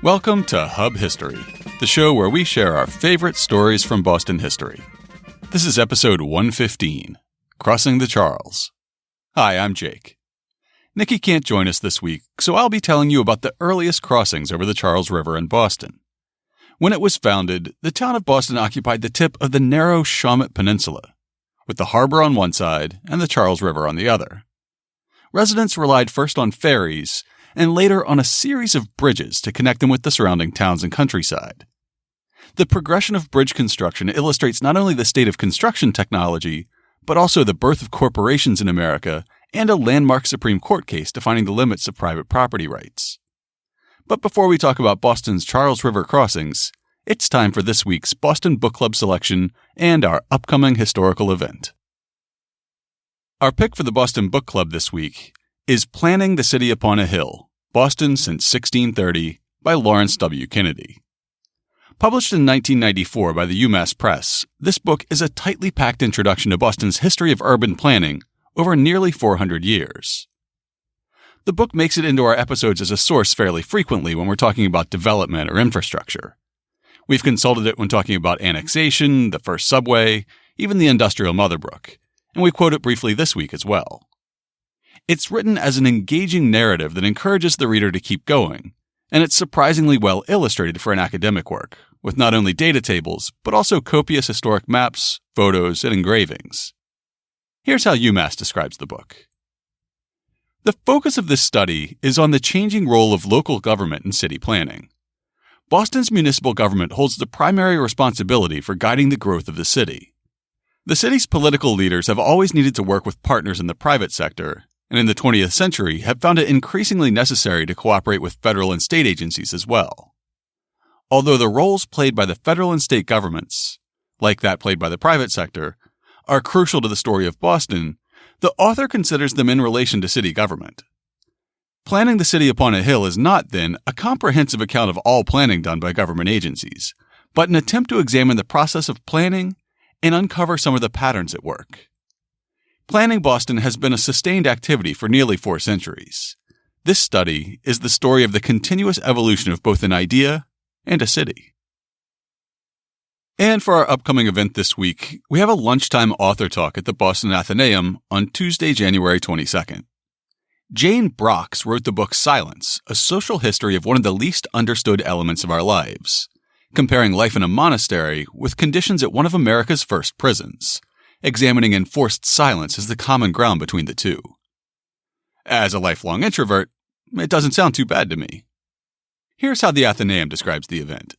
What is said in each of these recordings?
Welcome to Hub History, the show where we share our favorite stories from Boston history. This is episode 115, Crossing the Charles. Hi, I'm Jake. Nikki can't join us this week, so I'll be telling you about the earliest crossings over the Charles River in Boston. When it was founded, the town of Boston occupied the tip of the narrow Shawmut Peninsula, with the harbor on one side and the Charles River on the other. Residents relied first on ferries and later on a series of bridges to connect them with the surrounding towns and countryside. The progression of bridge construction illustrates not only the state of construction technology, but also the birth of corporations in America and a landmark Supreme Court case defining the limits of private property rights. But before we talk about Boston's Charles River crossings, it's time for this week's Boston Book Club selection and our upcoming historical event. Our pick for the Boston Book Club this week is Planning the City Upon a Hill, Boston Since 1630 by Lawrence W. Kennedy. Published in 1994 by the UMass Press, this book is a tightly packed introduction to Boston's history of urban planning over nearly 400 years. The book makes it into our episodes as a source fairly frequently when we're talking about development or infrastructure. We've consulted it when talking about annexation, the first subway, even the industrial Motherbrook, and we quote it briefly this week as well. It's written as an engaging narrative that encourages the reader to keep going, and it's surprisingly well illustrated for an academic work, with not only data tables, but also copious historic maps, photos, and engravings. Here's how UMass describes the book. The focus of this study is on the changing role of local government in city planning. Boston's municipal government holds the primary responsibility for guiding the growth of the city. The city's political leaders have always needed to work with partners in the private sector, and in the 20th century have found it increasingly necessary to cooperate with federal and state agencies as well. Although the roles played by the federal and state governments, like that played by the private sector, are crucial to the story of Boston, the author considers them in relation to city government. Planning the City Upon a Hill is not, then, a comprehensive account of all planning done by government agencies, but an attempt to examine the process of planning and uncover some of the patterns at work. Planning Boston has been a sustained activity for nearly 4 centuries. This study is the story of the continuous evolution of both an idea and a city. And for our upcoming event this week, we have a lunchtime author talk at the Boston Athenaeum on Tuesday, January 22nd. Jane Brox wrote the book Silence, A Social History of One of the Least Understood Elements of Our Lives, comparing life in a monastery with conditions at one of America's first prisons, examining enforced silence as the common ground between the two. As a lifelong introvert, it doesn't sound too bad to me. Here's how the Athenaeum describes the event.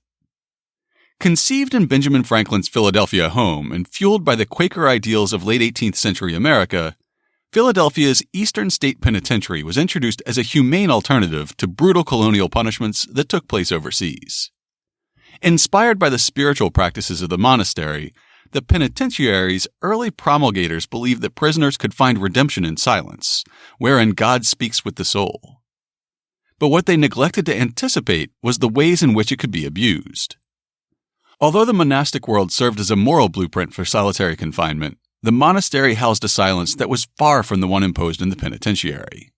Conceived in Benjamin Franklin's Philadelphia home and fueled by the Quaker ideals of late 18th century America, Philadelphia's Eastern State Penitentiary was introduced as a humane alternative to brutal colonial punishments that took place overseas. Inspired by the spiritual practices of the monastery, the penitentiary's early promulgators believed that prisoners could find redemption in silence, wherein God speaks with the soul. But what they neglected to anticipate was the ways in which it could be abused. Although the monastic world served as a moral blueprint for solitary confinement, the monastery housed a silence that was far from the one imposed in the penitentiary.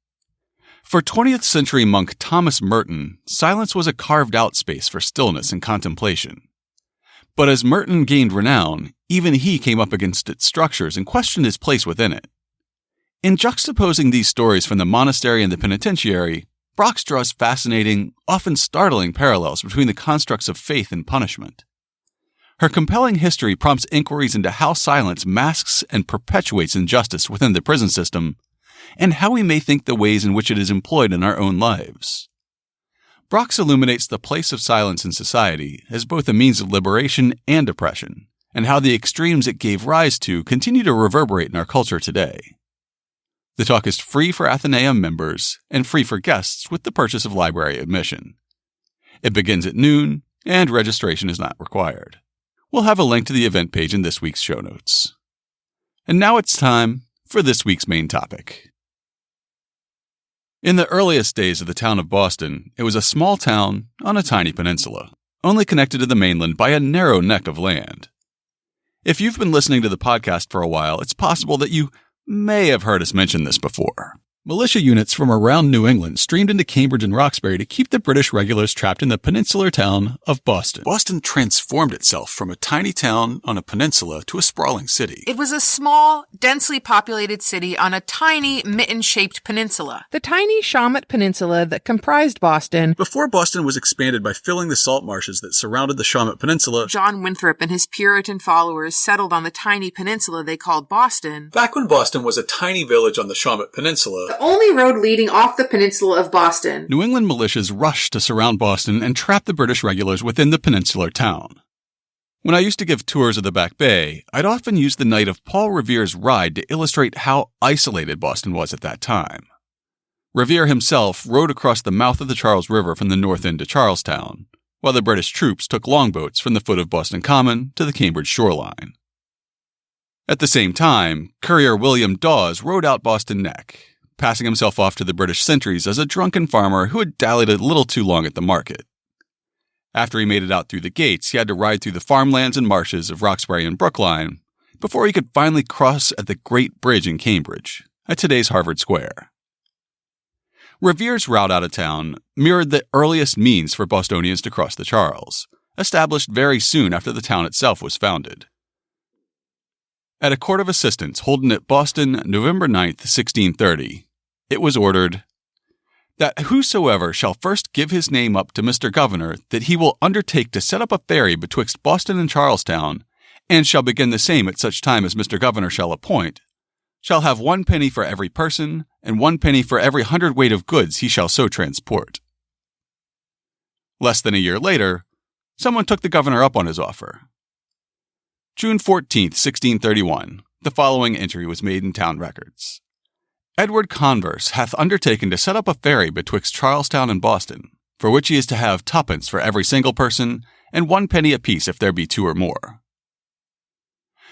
For 20th century monk Thomas Merton, silence was a carved-out space for stillness and contemplation. But as Merton gained renown, even he came up against its structures and questioned his place within it. In juxtaposing these stories from the monastery and the penitentiary, Brox draws fascinating, often startling parallels between the constructs of faith and punishment. Her compelling history prompts inquiries into how silence masks and perpetuates injustice within the prison system, and how we may think the ways in which it is employed in our own lives. Brox illuminates the place of silence in society as both a means of liberation and oppression, and how the extremes it gave rise to continue to reverberate in our culture today. The talk is free for Athenaeum members and free for guests with the purchase of library admission. It begins at noon, and registration is not required. We'll have a link to the event page in this week's show notes. And now it's time for this week's main topic. In the earliest days of the town of Boston, it was a small town on a tiny peninsula, only connected to the mainland by a narrow neck of land. If you've been listening to the podcast for a while, it's possible that you may have heard us mention this before. Militia units from around New England streamed into Cambridge and Roxbury to keep the British regulars trapped in the peninsular town of Boston. Boston transformed itself from a tiny town on a peninsula to a sprawling city. It was a small, densely populated city on a tiny, mitten-shaped peninsula. The tiny Shawmut Peninsula that comprised Boston. Before Boston was expanded by filling the salt marshes that surrounded the Shawmut Peninsula, John Winthrop and his Puritan followers settled on the tiny peninsula they called Boston. Back when Boston was a tiny village on the Shawmut Peninsula, The only road leading off the peninsula of Boston. New England militias rushed to surround Boston and trap the British regulars within the peninsular town. When I used to give tours of the Back Bay, I'd often use the night of Paul Revere's ride to illustrate how isolated Boston was at that time. Revere himself rode across the mouth of the Charles River from the north end to Charlestown, while the British troops took longboats from the foot of Boston Common to the Cambridge shoreline. At the same time, courier William Dawes rode out Boston Neck, passing himself off to the British sentries as a drunken farmer who had dallied a little too long at the market. After he made it out through the gates, he had to ride through the farmlands and marshes of Roxbury and Brookline before he could finally cross at the Great Bridge in Cambridge, at today's Harvard Square. Revere's route out of town mirrored the earliest means for Bostonians to cross the Charles, established very soon after the town itself was founded. At a court of assistance holding at Boston, November 9th, 1630, it was ordered that whosoever shall first give his name up to Mr. Governor, that he will undertake to set up a ferry betwixt Boston and Charlestown, and shall begin the same at such time as Mr. Governor shall appoint, shall have 1 penny for every person, and 1 penny for every 100 weight of goods he shall so transport. Less than a year later, someone took the governor up on his offer. June 14th, 1631, the following entry was made in town records. Edward Converse hath undertaken to set up a ferry betwixt Charlestown and Boston, for which he is to have 2d. For every single person, and 1 penny apiece if there be 2 or more.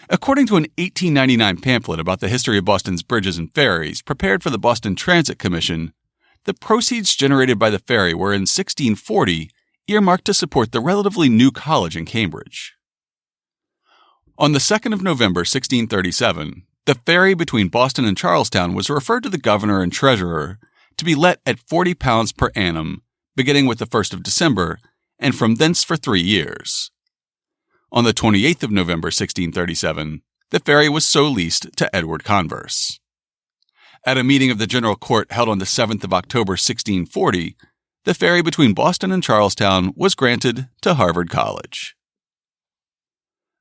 According to an 1899 pamphlet about the history of Boston's bridges and ferries prepared for the Boston Transit Commission, the proceeds generated by the ferry were in 1640 earmarked to support the relatively new college in Cambridge. On the 2nd of November, 1637, the ferry between Boston and Charlestown was referred to the governor and treasurer to be let at £40 per annum, beginning with the 1st of December, and from thence for 3 years. On the 28th of November, 1637, the ferry was so leased to Edward Converse. At a meeting of the General Court held on the 7th of October, 1640, the ferry between Boston and Charlestown was granted to Harvard College.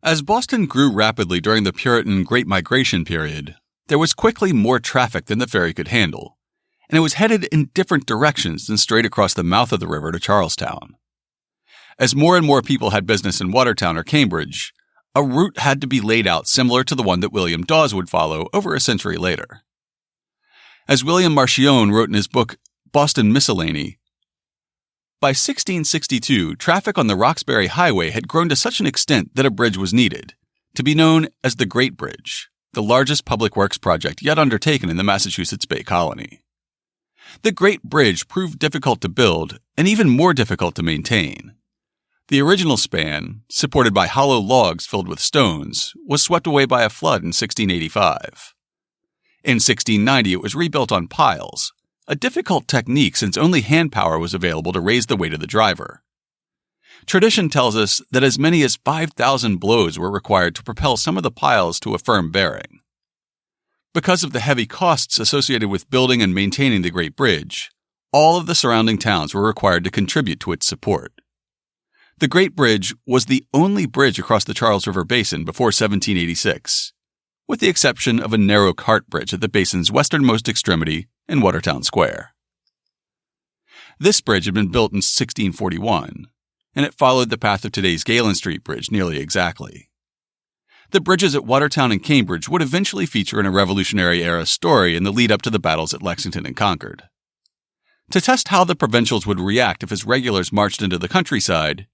As Boston grew rapidly during the Puritan Great Migration period, there was quickly more traffic than the ferry could handle, and it was headed in different directions than straight across the mouth of the river to Charlestown. As more and more people had business in Watertown or Cambridge, a route had to be laid out similar to the one that William Dawes would follow over a century later. As William Marchione wrote in his book Boston Miscellany, by 1662, traffic on the Roxbury Highway had grown to such an extent that a bridge was needed, to be known as the Great Bridge, the largest public works project yet undertaken in the Massachusetts Bay Colony. The Great Bridge proved difficult to build and even more difficult to maintain. The original span, supported by hollow logs filled with stones, was swept away by a flood in 1685. In 1690, it was rebuilt on piles, a difficult technique since only hand power was available to raise the weight of the driver. Tradition tells us that as many as 5,000 blows were required to propel some of the piles to a firm bearing. Because of the heavy costs associated with building and maintaining the Great Bridge, all of the surrounding towns were required to contribute to its support. The Great Bridge was the only bridge across the Charles River Basin before 1786, with the exception of a narrow cart bridge at the basin's westernmost extremity in Watertown Square. This bridge had been built in 1641, and it followed the path of today's Galen Street Bridge nearly exactly. The bridges at Watertown and Cambridge would eventually feature in a Revolutionary-era story in the lead-up to the battles at Lexington and Concord. To test how the provincials would react if his regulars marched into the countryside,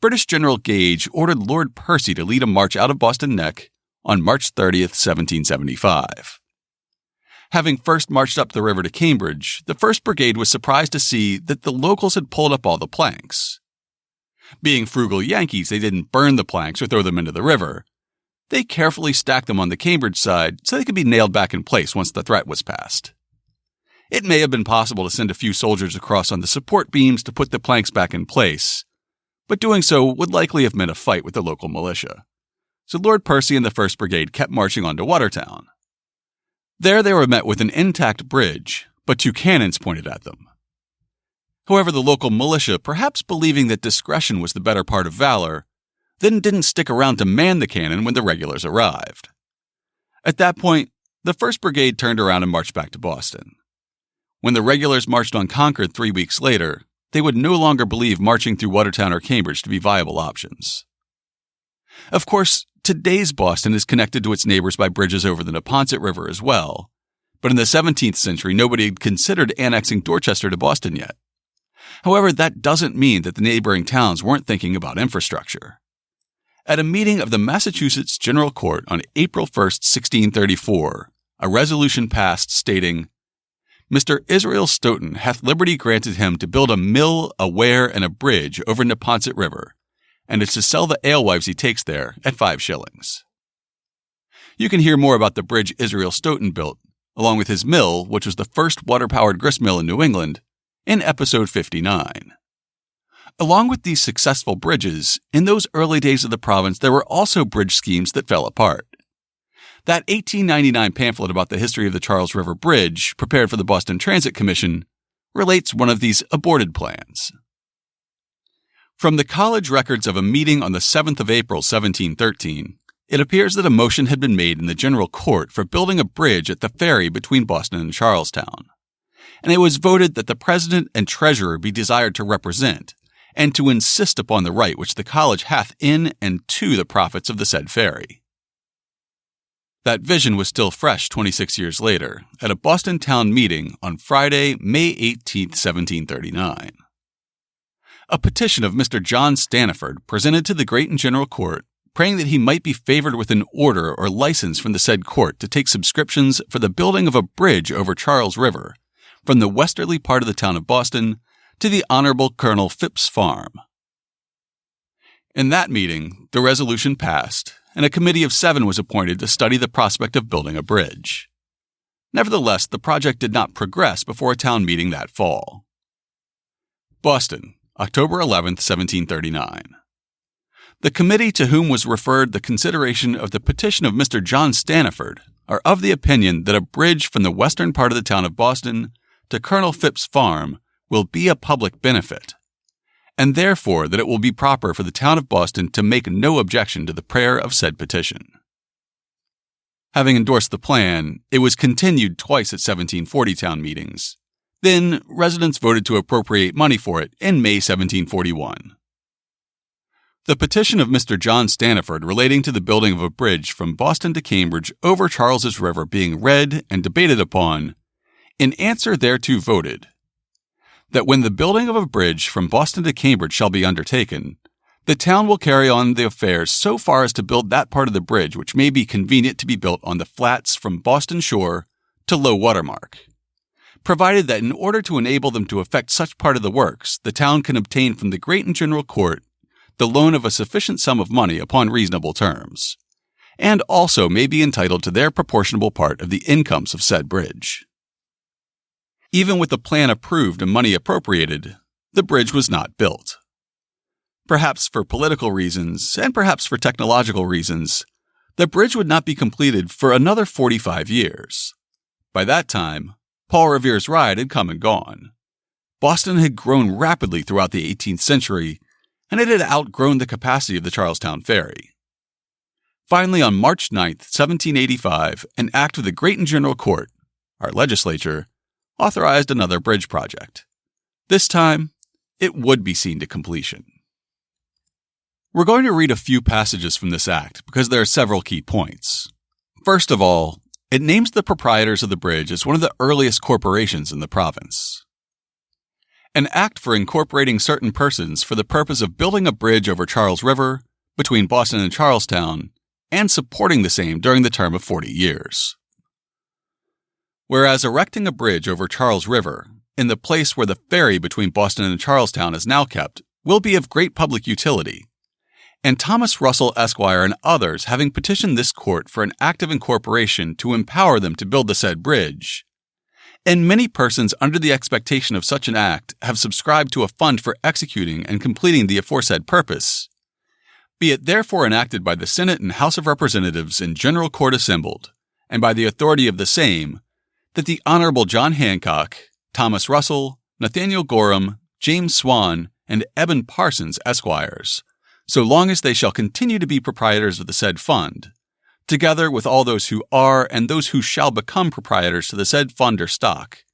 British General Gage ordered Lord Percy to lead a march out of Boston Neck on March 30th, 1775. Having first marched up the river to Cambridge, the 1st Brigade was surprised to see that the locals had pulled up all the planks. Being frugal Yankees, they didn't burn the planks or throw them into the river. They carefully stacked them on the Cambridge side so they could be nailed back in place once the threat was past. It may have been possible to send a few soldiers across on the support beams to put the planks back in place, but doing so would likely have meant a fight with the local militia. So Lord Percy and the 1st Brigade kept marching on to Watertown. There they were met with an intact bridge, but 2 cannons pointed at them. However, the local militia, perhaps believing that discretion was the better part of valor, then didn't stick around to man the cannon when the regulars arrived. At that point, the 1st Brigade turned around and marched back to Boston. When the regulars marched on Concord 3 weeks later, they would no longer believe marching through Watertown or Cambridge to be viable options. Of course, today's Boston is connected to its neighbors by bridges over the Neponset River as well, but in the 17th century nobody had considered annexing Dorchester to Boston yet. However, that doesn't mean that the neighboring towns weren't thinking about infrastructure. At a meeting of the Massachusetts General Court on April 1, 1634, a resolution passed stating, Mr. Israel Stoughton hath liberty granted him to build a mill, a weir, and a bridge over Neponset River, and is to sell the alewives he takes there at 5 shillings. You can hear more about the bridge Israel Stoughton built, along with his mill, which was the first water-powered grist mill in New England, in episode 59. Along with these successful bridges, in those early days of the province there were also bridge schemes that fell apart. That 1899 pamphlet about the history of the Charles River Bridge, prepared for the Boston Transit Commission, relates one of these aborted plans. From the college records of a meeting on the 7th of April, 1713, it appears that a motion had been made in the General Court for building a bridge at the ferry between Boston and Charlestown, and it was voted that the president and treasurer be desired to represent, and to insist upon the right which the college hath in and to the profits of the said ferry. That vision was still fresh 26 years later, at a Boston town meeting on Friday, May 18, 1739. A petition of Mr. John Staniford presented to the Great and General Court, praying that he might be favored with an order or license from the said court to take subscriptions for the building of a bridge over Charles River, from the westerly part of the town of Boston to the Honorable Colonel Phipps's farm. In that meeting, the resolution passed, and a committee of 7 was appointed to study the prospect of building a bridge. Nevertheless, the project did not progress before a town meeting that fall. Boston, October 11, 1739. The committee to whom was referred the consideration of the petition of Mr. John Staniford are of the opinion that a bridge from the western part of the town of Boston to Colonel Phipps's farm will be a public benefit, and therefore that it will be proper for the town of Boston to make no objection to the prayer of said petition. Having endorsed the plan, it was continued twice at 1740 town meetings. Then, residents voted to appropriate money for it in May 1741. The petition of Mr. John Staniford relating to the building of a bridge from Boston to Cambridge over Charles's River being read and debated upon, in answer thereto voted, that when the building of a bridge from Boston to Cambridge shall be undertaken, the town will carry on the affairs so far as to build that part of the bridge which may be convenient to be built on the flats from Boston shore to low water mark, provided that in order to enable them to effect such part of the works, the town can obtain from the Great and General Court the loan of a sufficient sum of money upon reasonable terms, and also may be entitled to their proportionable part of the incomes of said bridge. Even with the plan approved and money appropriated, the bridge was not built. Perhaps for political reasons, and perhaps for technological reasons, the bridge would not be completed for another 45 years. By that time, Paul Revere's ride had come and gone. Boston had grown rapidly throughout the 18th century, and it had outgrown the capacity of the Charlestown ferry. Finally, on March 9, 1785, an act of the Great and General Court, our legislature, authorized another bridge project. This time, it would be seen to completion. We're going to read a few passages from this act because there are several key points. First of all, it names the proprietors of the bridge as one of the earliest corporations in the province. An act for incorporating certain persons for the purpose of building a bridge over Charles River between Boston and Charlestown, and supporting the same during the term of 40 years. Whereas erecting a bridge over Charles River, in the place where the ferry between Boston and Charlestown is now kept, will be of great public utility, and Thomas Russell Esquire and others having petitioned this court for an act of incorporation to empower them to build the said bridge, and many persons under the expectation of such an act have subscribed to a fund for executing and completing the aforesaid purpose. Be it therefore enacted by the Senate and House of Representatives in general court assembled, and by the authority of the same, that the Honorable John Hancock, Thomas Russell, Nathaniel Gorham, James Swan, and Eben Parsons, Esquires, so long as they shall continue to be proprietors of the said fund, together with all those who are and those who shall become proprietors to the said fund or stock,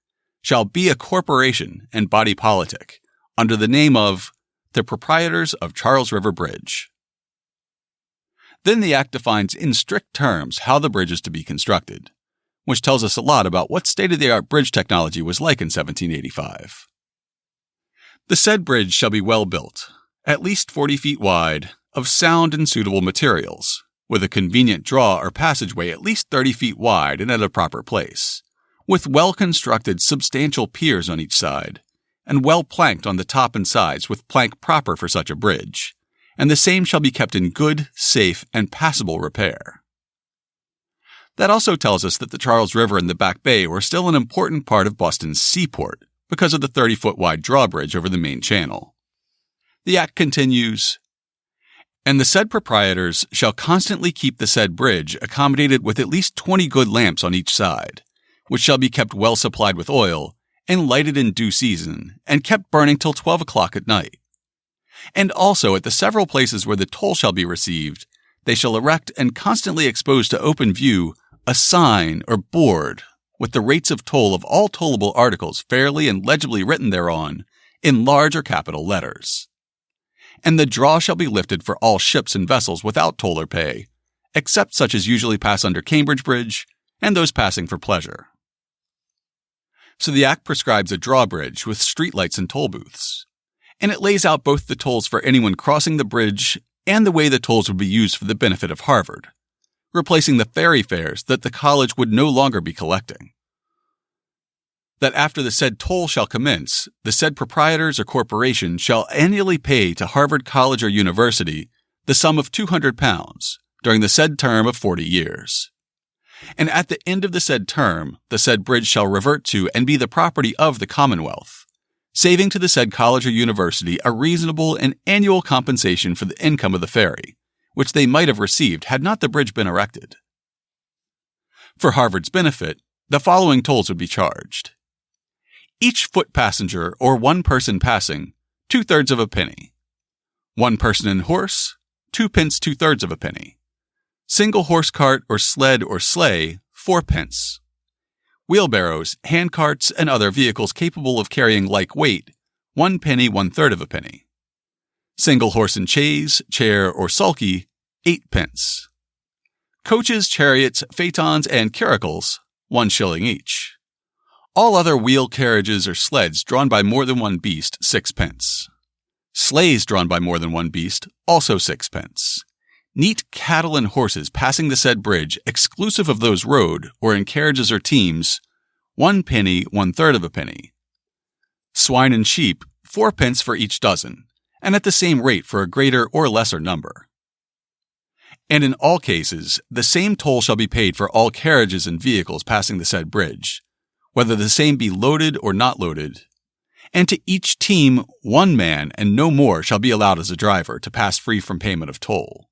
shall be a corporation and body politic, under the name of the Proprietors of Charles River Bridge. Then the Act defines in strict terms how the bridge is to be constructed, which tells us a lot about what state-of-the-art bridge technology was like in 1785. The said bridge shall be well built, at least 40 feet wide, of sound and suitable materials, with a convenient draw or passageway at least 30 feet wide and at a proper place, with well-constructed substantial piers on each side, and well planked on the top and sides with plank proper for such a bridge, and the same shall be kept in good, safe, and passable repair. That also tells us that the Charles River and the Back Bay were still an important part of Boston's seaport because of the 30-foot wide drawbridge over the main channel. The Act continues, "And the said proprietors shall constantly keep the said bridge accommodated with at least 20 good lamps on each side, which shall be kept well supplied with oil, and lighted in due season, and kept burning till 12 o'clock at night. And also at the several places where the toll shall be received, they shall erect and constantly expose to open view a sign or board with the rates of toll of all tollable articles fairly and legibly written thereon in large or capital letters. And the draw shall be lifted for all ships and vessels without toll or pay, except such as usually pass under Cambridge Bridge and those passing for pleasure." So the Act prescribes a drawbridge with streetlights and toll booths, and it lays out both the tolls for anyone crossing the bridge and the way the tolls would be used for the benefit of Harvard, replacing the ferry fares that the college would no longer be collecting. That after the said toll shall commence, the said proprietors or corporation shall annually pay to Harvard College or University the sum of £200 during the said term of 40 years. And at the end of the said term, the said bridge shall revert to and be the property of the Commonwealth, saving to the said college or university a reasonable and annual compensation for the income of the ferry, which they might have received had not the bridge been erected. For Harvard's benefit, the following tolls would be charged. Each foot passenger or one person passing, 2/3 of a penny. One person and horse, 2 pence 2/3 of a penny. Single horse cart or sled or sleigh, 4 pence. Wheelbarrows, hand carts, and other vehicles capable of carrying like weight, 1 penny 1/3 of a penny. Single horse and chaise, chair, or sulky, 8 pence. Coaches, chariots, phaetons, and caracals, 1 shilling each. All other wheel carriages or sleds drawn by more than one beast, 6 pence. Sleighs drawn by more than one beast, also 6 pence. Neat cattle and horses passing the said bridge, exclusive of those rode, or in carriages or teams, 1 penny 1/3 of a penny. Swine and sheep, 4 pence for each dozen, and at the same rate for a greater or lesser number. And in all cases, the same toll shall be paid for all carriages and vehicles passing the said bridge, whether the same be loaded or not loaded. And to each team, 1 man and no more shall be allowed as a driver to pass free from payment of toll.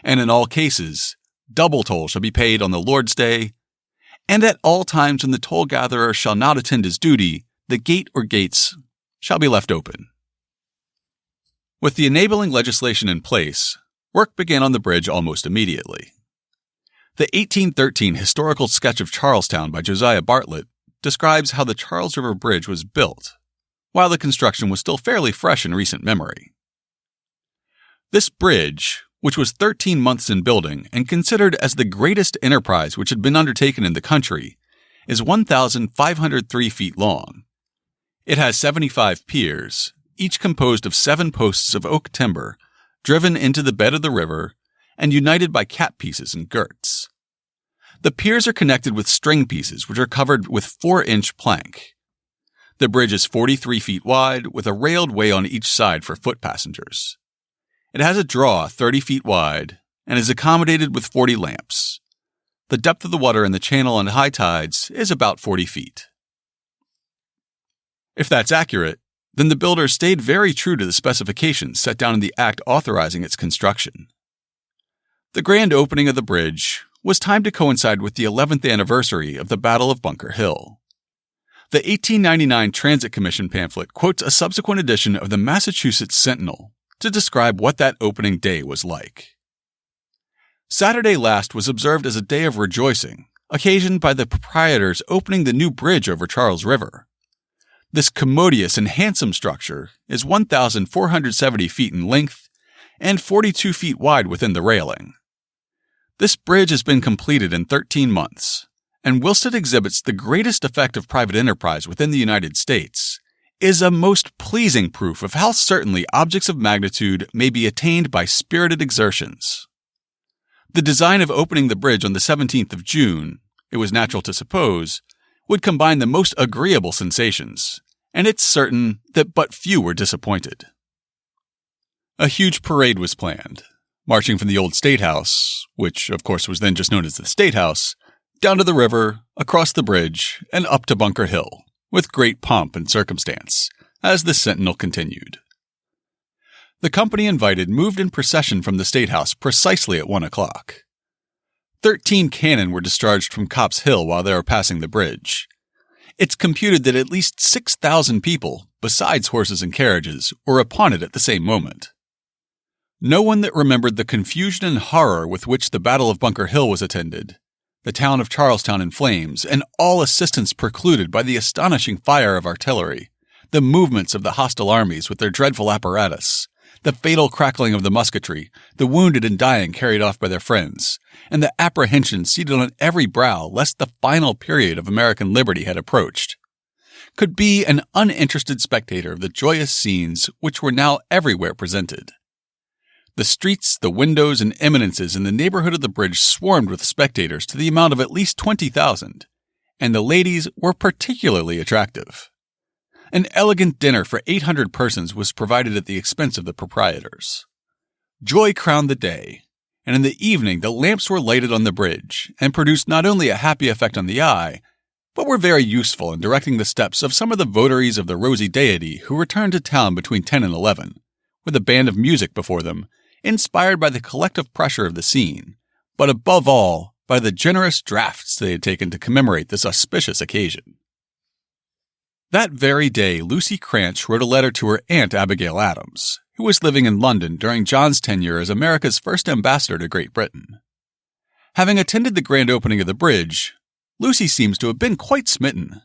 And in all cases, double toll shall be paid on the Lord's Day, and at all times when the toll gatherer shall not attend his duty, the gate or gates shall be left open. With the enabling legislation in place, work began on the bridge almost immediately. The 1813 historical sketch of Charlestown by Josiah Bartlett describes how the Charles River Bridge was built, while the construction was still fairly fresh in recent memory. This bridge, which was 13 months in building and considered as the greatest enterprise which had been undertaken in the country, is 1,503 feet long. It has 75 piers, each composed of 7 posts of oak timber, driven into the bed of the river and united by cap pieces and girts. The piers are connected with string pieces which are covered with 4-inch plank. The bridge is 43 feet wide with a railed way on each side for foot passengers. It has a draw 30 feet wide and is accommodated with 40 lamps. The depth of the water in the channel on high tides is about 40 feet. If that's accurate, then the builder stayed very true to the specifications set down in the act authorizing its construction. The grand opening of the bridge was timed to coincide with the 11th anniversary of the Battle of Bunker Hill. The 1899 Transit Commission pamphlet quotes a subsequent edition of the Massachusetts Sentinel to describe what that opening day was like. Saturday last was observed as a day of rejoicing, occasioned by the proprietors opening the new bridge over Charles River. This commodious and handsome structure is 1,470 feet in length and 42 feet wide within the railing. This bridge has been completed in 13 months, and whilst it exhibits the greatest effect of private enterprise within the United States, is a most pleasing proof of how certainly objects of magnitude may be attained by spirited exertions. The design of opening the bridge on the 17th of June, it was natural to suppose, would combine the most agreeable sensations, and it's certain that but few were disappointed. A huge parade was planned, marching from the old State House, which of course was then just known as the State House, down to the river, across the bridge, and up to Bunker Hill, with great pomp and circumstance, as the Sentinel continued. The company invited moved in procession from the State House precisely at 1 o'clock. 13 cannon were discharged from Copp's Hill while they were passing the bridge. It's computed that at least 6,000 people, besides horses and carriages, were upon it at the same moment. No one that remembered the confusion and horror with which the Battle of Bunker Hill was attended, the town of Charlestown in flames, and all assistance precluded by the astonishing fire of artillery, the movements of the hostile armies with their dreadful apparatus, the fatal crackling of the musketry, the wounded and dying carried off by their friends, and the apprehension seated on every brow lest the final period of American liberty had approached, could be an uninterested spectator of the joyous scenes which were now everywhere presented. The streets, the windows, and eminences in the neighborhood of the bridge swarmed with spectators to the amount of at least 20,000, and the ladies were particularly attractive. An elegant dinner for 800 persons was provided at the expense of the proprietors. Joy crowned the day, and in the evening the lamps were lighted on the bridge and produced not only a happy effect on the eye, but were very useful in directing the steps of some of the votaries of the rosy deity who returned to town between 10 and 11, with a band of music before them, inspired by the collective pressure of the scene, but above all by the generous draughts they had taken to commemorate this auspicious occasion. That very day, Lucy Cranch wrote a letter to her Aunt Abigail Adams, who was living in London during John's tenure as America's first ambassador to Great Britain. Having attended the grand opening of the bridge, Lucy seems to have been quite smitten.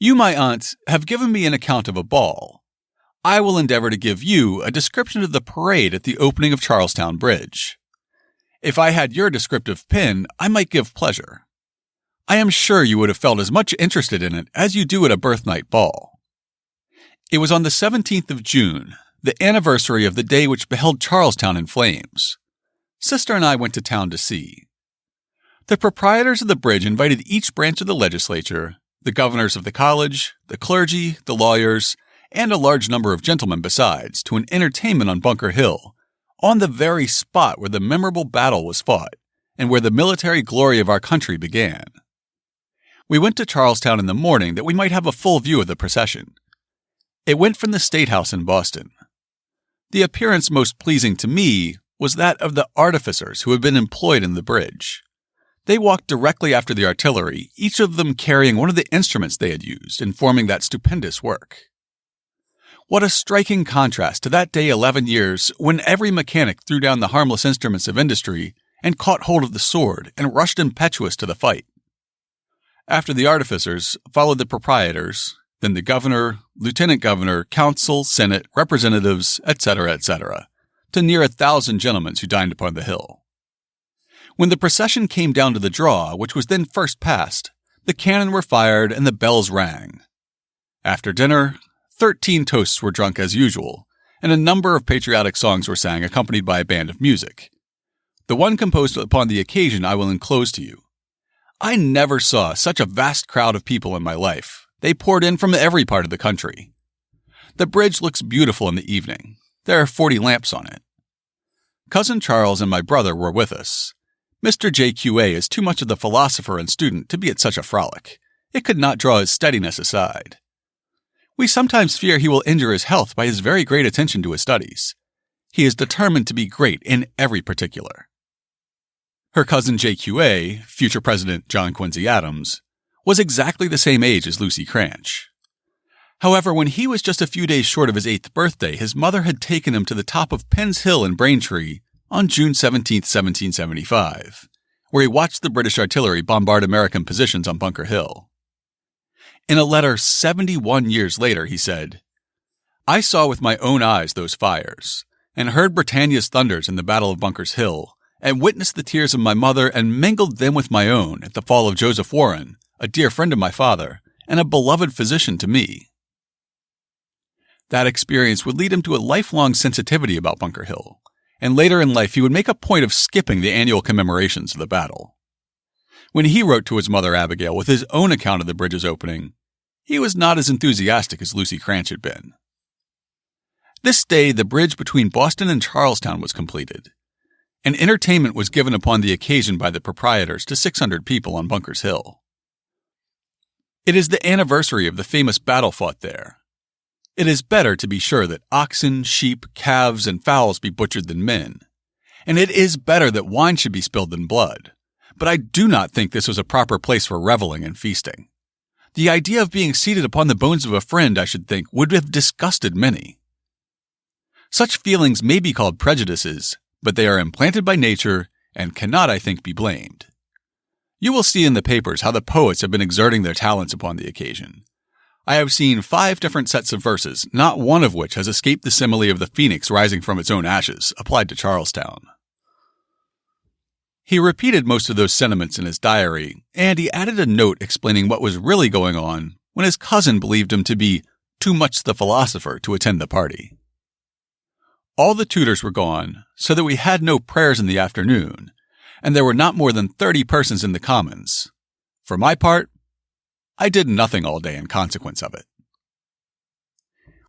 "You, my aunt, have given me an account of a ball. I will endeavor to give you a description of the parade at the opening of Charlestown Bridge. If I had your descriptive pen, I might give pleasure. I am sure you would have felt as much interested in it as you do at a birthnight ball." It was on the 17th of June, the anniversary of the day which beheld Charlestown in flames. Sister and I went to town to see. The proprietors of the bridge invited each branch of the legislature, the governors of the college, the clergy, the lawyers, and a large number of gentlemen besides, to an entertainment on Bunker Hill, on the very spot where the memorable battle was fought, and where the military glory of our country began. We went to Charlestown in the morning that we might have a full view of the procession. It went from the State House in Boston. The appearance most pleasing to me was that of the artificers who had been employed in the bridge. They walked directly after the artillery, each of them carrying one of the instruments they had used in forming that stupendous work. What a striking contrast to that day 11 years when every mechanic threw down the harmless instruments of industry and caught hold of the sword and rushed impetuous to the fight. After the artificers followed the proprietors, then the governor, lieutenant governor, council, senate, representatives, etc., etc., to near 1,000 gentlemen who dined upon the hill. When the procession came down to the draw, which was then first passed, the cannon were fired and the bells rang. After dinner, 13 toasts were drunk as usual, and a number of patriotic songs were sang accompanied by a band of music. The one composed upon the occasion I will enclose to you. I never saw such a vast crowd of people in my life. They poured in from every part of the country. The bridge looks beautiful in the evening. There are 40 lamps on it. Cousin Charles and my brother were with us. Mr. J.Q.A. is too much of the philosopher and student to be at such a frolic. It could not draw his steadiness aside. We sometimes fear he will injure his health by his very great attention to his studies. He is determined to be great in every particular. Her cousin JQA, future President John Quincy Adams, was exactly the same age as Lucy Cranch. However, when he was just a few days short of his 8th birthday, his mother had taken him to the top of Penn's Hill in Braintree on June 17, 1775, where he watched the British artillery bombard American positions on Bunker Hill. In a letter 71 years later, he said, "I saw with my own eyes those fires, and heard Britannia's thunders in the Battle of Bunker's Hill, and witnessed the tears of my mother, and mingled them with my own at the fall of Joseph Warren, a dear friend of my father, and a beloved physician to me." That experience would lead him to a lifelong sensitivity about Bunker Hill, and later in life he would make a point of skipping the annual commemorations of the battle. When he wrote to his mother Abigail with his own account of the bridge's opening, he was not as enthusiastic as Lucy Cranch had been. This day, the bridge between Boston and Charlestown was completed. An entertainment was given upon the occasion by the proprietors to 600 people on Bunker's Hill. It is the anniversary of the famous battle fought there. It is better, to be sure, that oxen, sheep, calves, and fowls be butchered than men. And it is better that wine should be spilled than blood. But I do not think this was a proper place for reveling and feasting. The idea of being seated upon the bones of a friend, I should think, would have disgusted many. Such feelings may be called prejudices, but they are implanted by nature and cannot, I think, be blamed. You will see in the papers how the poets have been exerting their talents upon the occasion. I have seen 5 different sets of verses, not one of which has escaped the simile of the phoenix rising from its own ashes, applied to Charlestown. He repeated most of those sentiments in his diary, and he added a note explaining what was really going on when his cousin believed him to be too much the philosopher to attend the party. All the tutors were gone, so that we had no prayers in the afternoon, and there were not more than 30 persons in the Commons. For my part, I did nothing all day in consequence of it.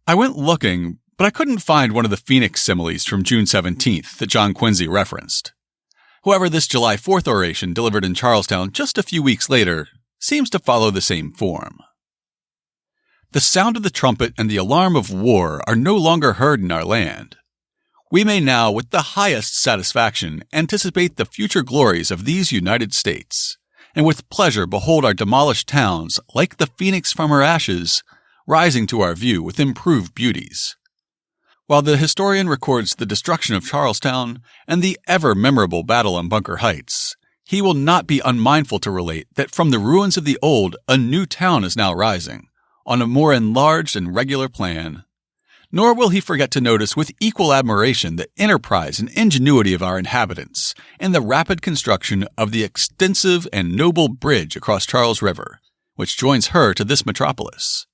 I went looking, but I couldn't find one of the Phoenix similes from June 17th that John Quincy referenced. However, this July 4th oration delivered in Charlestown just a few weeks later seems to follow the same form. The sound of the trumpet and the alarm of war are no longer heard in our land. We may now, with the highest satisfaction, anticipate the future glories of these United States, and with pleasure behold our demolished towns, like the phoenix from her ashes, rising to our view with improved beauties. While the historian records the destruction of Charlestown and the ever-memorable battle on Bunker Heights, he will not be unmindful to relate that from the ruins of the old, a new town is now rising, on a more enlarged and regular plan. Nor will he forget to notice with equal admiration the enterprise and ingenuity of our inhabitants and the rapid construction of the extensive and noble bridge across Charles River, which joins her to this metropolis.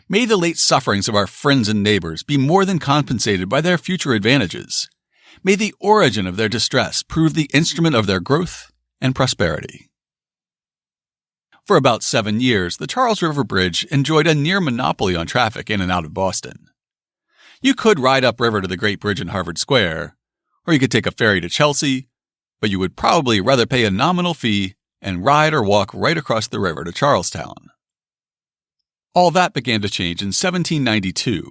May the late sufferings of our friends and neighbors be more than compensated by their future advantages. May the origin of their distress prove the instrument of their growth and prosperity. For about 7 years, the Charles River Bridge enjoyed a near monopoly on traffic in and out of Boston. You could ride upriver to the Great Bridge in Harvard Square, or you could take a ferry to Chelsea, but you would probably rather pay a nominal fee and ride or walk right across the river to Charlestown. All that began to change in 1792,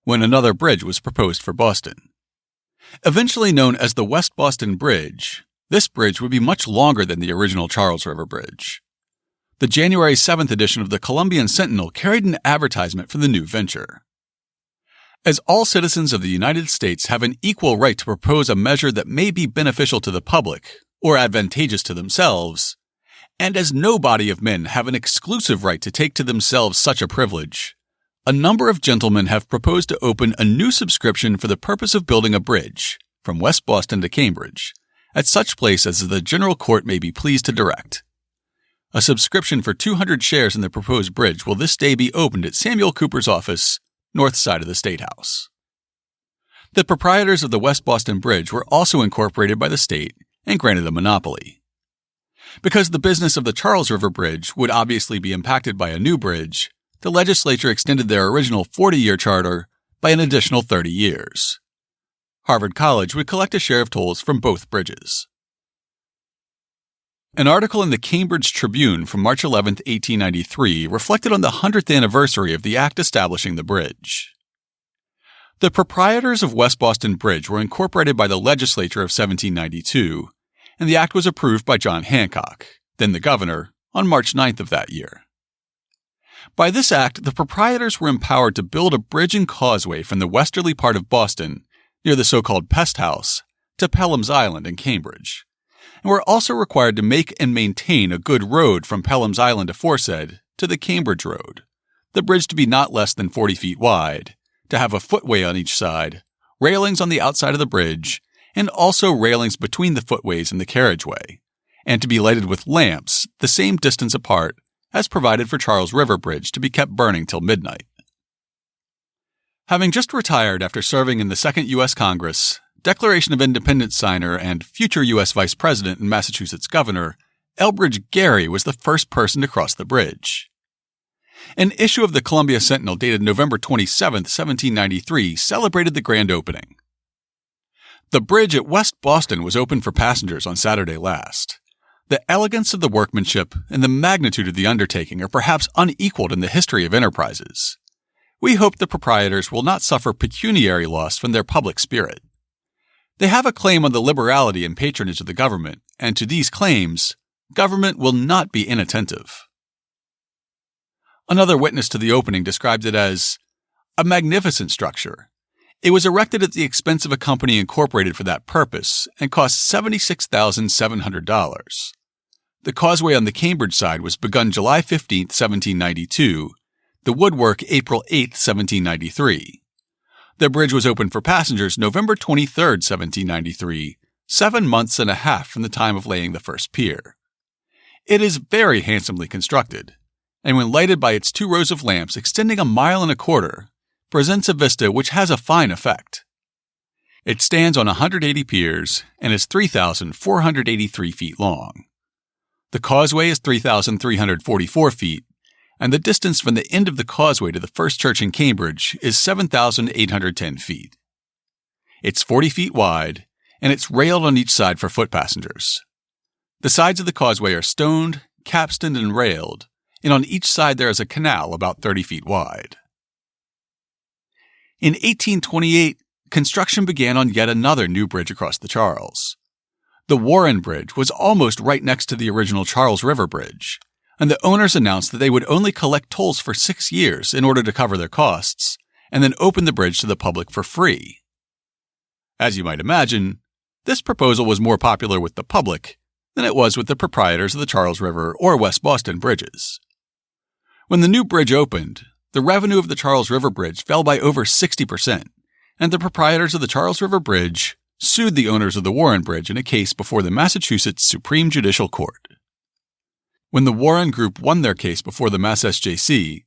when another bridge was proposed for Boston. Eventually known as the West Boston Bridge, this bridge would be much longer than the original Charles River Bridge. The January 7th edition of the Columbian Sentinel carried an advertisement for the new venture. As all citizens of the United States have an equal right to propose a measure that may be beneficial to the public or advantageous to themselves, and as no body of men have an exclusive right to take to themselves such a privilege, a number of gentlemen have proposed to open a new subscription for the purpose of building a bridge from West Boston to Cambridge, at such place as the General Court may be pleased to direct. A subscription for 200 shares in the proposed bridge will this day be opened at Samuel Cooper's office, north side of the State House. The proprietors of the West Boston Bridge were also incorporated by the state and granted a monopoly. Because the business of the Charles River Bridge would obviously be impacted by a new bridge, the legislature extended their original 40-year charter by an additional 30 years. Harvard College would collect a share of tolls from both bridges. An article in the Cambridge Tribune from March 11, 1893, reflected on the 100th anniversary of the act establishing the bridge. The proprietors of West Boston Bridge were incorporated by the legislature of 1792, and the act was approved by John Hancock, then the governor, on March 9th of that year. By this act, the proprietors were empowered to build a bridge and causeway from the westerly part of Boston, near the so-called Pest House, to Pelham's Island in Cambridge, and were also required to make and maintain a good road from Pelham's Island aforesaid to the Cambridge Road, the bridge to be not less than 40 feet wide, to have a footway on each side, railings on the outside of the bridge, and also railings between the footways and the carriageway, and to be lighted with lamps the same distance apart as provided for Charles River Bridge to be kept burning till midnight. Having just retired after serving in the Second U.S. Congress, Declaration of Independence signer and future U.S. Vice President and Massachusetts Governor, Elbridge Gerry was the first person to cross the bridge. An issue of the Columbia Sentinel dated November 27, 1793, celebrated the grand opening. The bridge at West Boston was opened for passengers on Saturday last. The elegance of the workmanship and the magnitude of the undertaking are perhaps unequaled in the history of enterprises. We hope the proprietors will not suffer pecuniary loss from their public spirit. They have a claim on the liberality and patronage of the government, and to these claims, government will not be inattentive. Another witness to the opening described it as a magnificent structure. It was erected at the expense of a company incorporated for that purpose and cost $76,700. The causeway on the Cambridge side was begun July 15, 1792, the woodwork April 8, 1793. The bridge was opened for passengers November 23, 1793, 7 months and a half from the time of laying the first pier. It is very handsomely constructed, and when lighted by its 2 rows of lamps extending 1.25 miles, presents a vista which has a fine effect. It stands on 180 piers and is 3,483 feet long. The causeway is 3,344 feet, and the distance from the end of the causeway to the first church in Cambridge is 7,810 feet. It's 40 feet wide, and it's railed on each side for foot passengers. The sides of the causeway are stoned, capstoned, and railed, and on each side there is a canal about 30 feet wide. In 1828, construction began on yet another new bridge across the Charles. The Warren Bridge was almost right next to the original Charles River Bridge, and the owners announced that they would only collect tolls for 6 years in order to cover their costs, and then open the bridge to the public for free. As you might imagine, this proposal was more popular with the public than it was with the proprietors of the Charles River or West Boston bridges. When the new bridge opened, the revenue of the Charles River Bridge fell by over 60%, and the proprietors of the Charles River Bridge sued the owners of the Warren Bridge in a case before the Massachusetts Supreme Judicial Court. When the Warren Group won their case before the Mass SJC,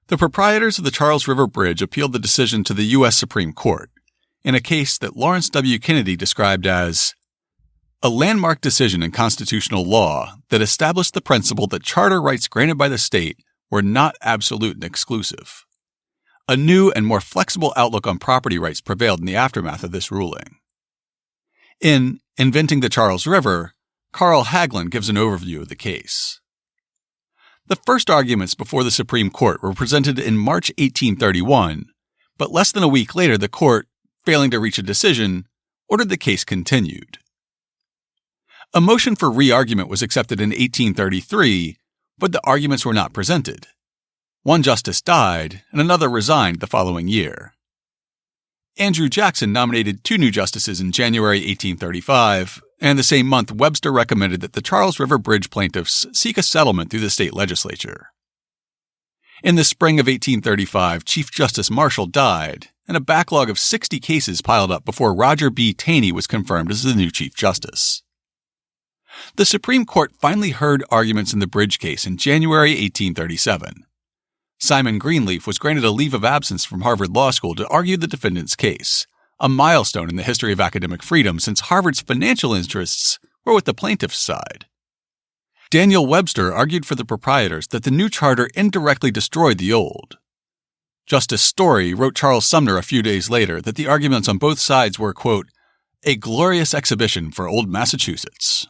the proprietors of the Charles River Bridge appealed the decision to the U.S. Supreme Court, in a case that Lawrence W. Kennedy described as a landmark decision in constitutional law that established the principle that charter rights granted by the state were not absolute and exclusive. A new and more flexible outlook on property rights prevailed in the aftermath of this ruling. In Inventing the Charles River, Carl Hagelin gives an overview of the case. The first arguments before the Supreme Court were presented in March 1831, but less than a week later the court, failing to reach a decision, ordered the case continued. A motion for re-argument was accepted in 1833, but the arguments were not presented. One justice died, and another resigned the following year. Andrew Jackson nominated 2 new justices in January 1835, and the same month Webster recommended that the Charles River Bridge plaintiffs seek a settlement through the state legislature. In the spring of 1835, Chief Justice Marshall died, and a backlog of 60 cases piled up before Roger B. Taney was confirmed as the new Chief Justice. The Supreme Court finally heard arguments in the bridge case in January 1837. Simon Greenleaf was granted a leave of absence from Harvard Law School to argue the defendant's case, a milestone in the history of academic freedom since Harvard's financial interests were with the plaintiff's side. Daniel Webster argued for the proprietors that the new charter indirectly destroyed the old. Justice Story wrote Charles Sumner a few days later that the arguments on both sides were, quote, a glorious exhibition for old Massachusetts.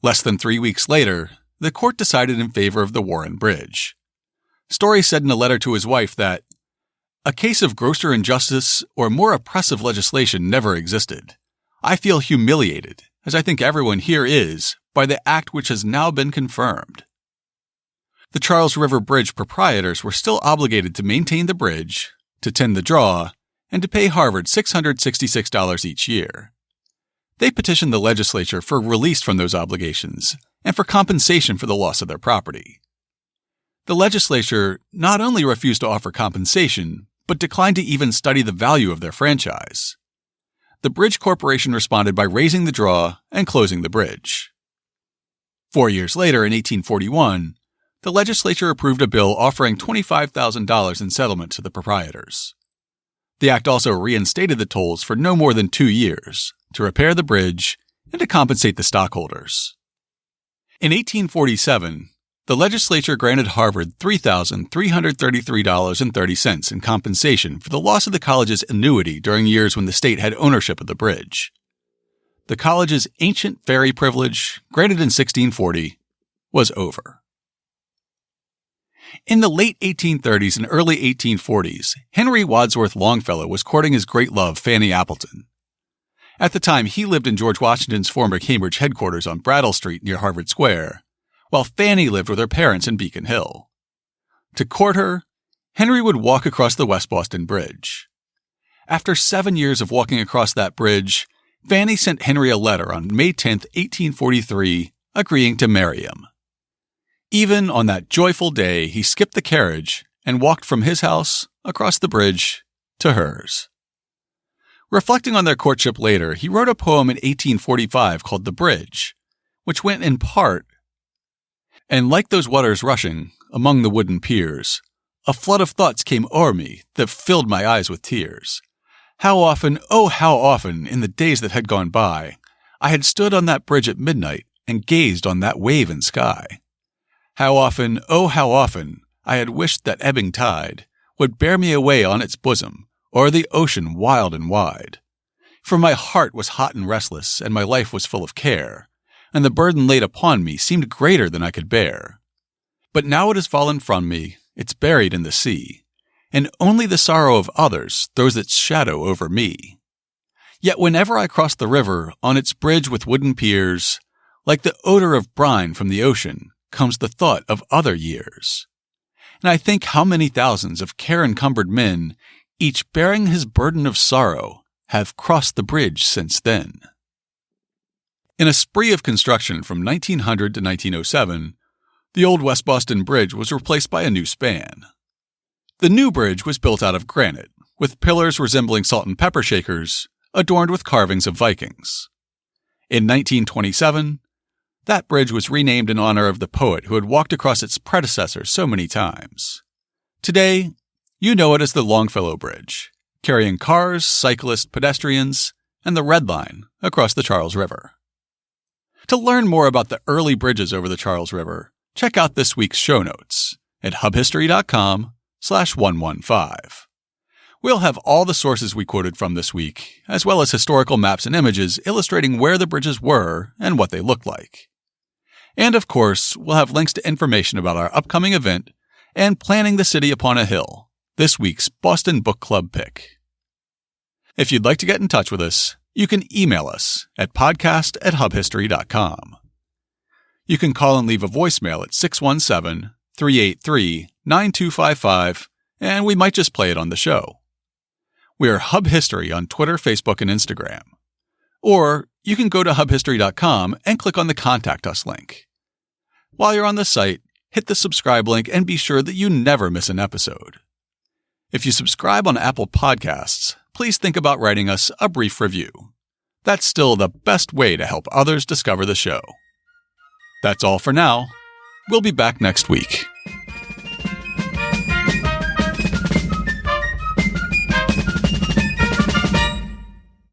Less than 3 weeks later, the court decided in favor of the Warren Bridge. Story said in a letter to his wife that, "A case of grosser injustice or more oppressive legislation never existed. I feel humiliated, as I think everyone here is, by the act which has now been confirmed." The Charles River Bridge proprietors were still obligated to maintain the bridge, to tend the draw, and to pay Harvard $666 each year. They petitioned the legislature for release from those obligations and for compensation for the loss of their property. The legislature not only refused to offer compensation, but declined to even study the value of their franchise. The Bridge Corporation responded by raising the draw and closing the bridge. 4 years later, in 1841, the legislature approved a bill offering $25,000 in settlement to the proprietors. The act also reinstated the tolls for no more than 2 years to repair the bridge and to compensate the stockholders. In 1847, the legislature granted Harvard $3,333.30 in compensation for the loss of the college's annuity during years when the state had ownership of the bridge. The college's ancient ferry privilege, granted in 1640, was over. In the late 1830s and early 1840s, Henry Wadsworth Longfellow was courting his great love, Fanny Appleton. At the time, he lived in George Washington's former Cambridge headquarters on Brattle Street near Harvard Square, while Fanny lived with her parents in Beacon Hill. To court her, Henry would walk across the West Boston Bridge. After 7 years of walking across that bridge, Fanny sent Henry a letter on May 10, 1843, agreeing to marry him. Even on that joyful day, he skipped the carriage and walked from his house across the bridge to hers. Reflecting on their courtship later, he wrote a poem in 1845 called The Bridge, which went in part, "And like those waters rushing among the wooden piers, a flood of thoughts came o'er me that filled my eyes with tears. How often, oh how often, in the days that had gone by, I had stood on that bridge at midnight and gazed on that wave and sky. How often, oh how often, I had wished that ebbing tide would bear me away on its bosom, o'er the ocean wild and wide. For my heart was hot and restless, and my life was full of care, and the burden laid upon me seemed greater than I could bear. But now it has fallen from me, it's buried in the sea, and only the sorrow of others throws its shadow over me. Yet whenever I cross the river on its bridge with wooden piers, like the odor of brine from the ocean, comes the thought of other years. And I think how many thousands of care-encumbered men, each bearing his burden of sorrow, have crossed the bridge since then." In a spree of construction from 1900 to 1907, the old West Boston Bridge was replaced by a new span. The new bridge was built out of granite, with pillars resembling salt and pepper shakers, adorned with carvings of Vikings. In 1927, that bridge was renamed in honor of the poet who had walked across its predecessor so many times. Today, you know it as the Longfellow Bridge, carrying cars, cyclists, pedestrians, and the Red Line across the Charles River. To learn more about the early bridges over the Charles River, check out this week's show notes at hubhistory.com/115. We'll have all the sources we quoted from this week, as well as historical maps and images illustrating where the bridges were and what they looked like. And of course, we'll have links to information about our upcoming event and Planning the City Upon a Hill, this week's Boston Book Club pick. If you'd like to get in touch with us, you can email us at podcast@hubhistory.com. You can call and leave a voicemail at 617-383-9255, and we might just play it on the show. We are Hub History on Twitter, Facebook, and Instagram. Or you can go to hubhistory.com and click on the Contact Us link. While you're on the site, hit the subscribe link and be sure that you never miss an episode. If you subscribe on Apple Podcasts, please think about writing us a brief review. That's still the best way to help others discover the show. That's all for now. We'll be back next week.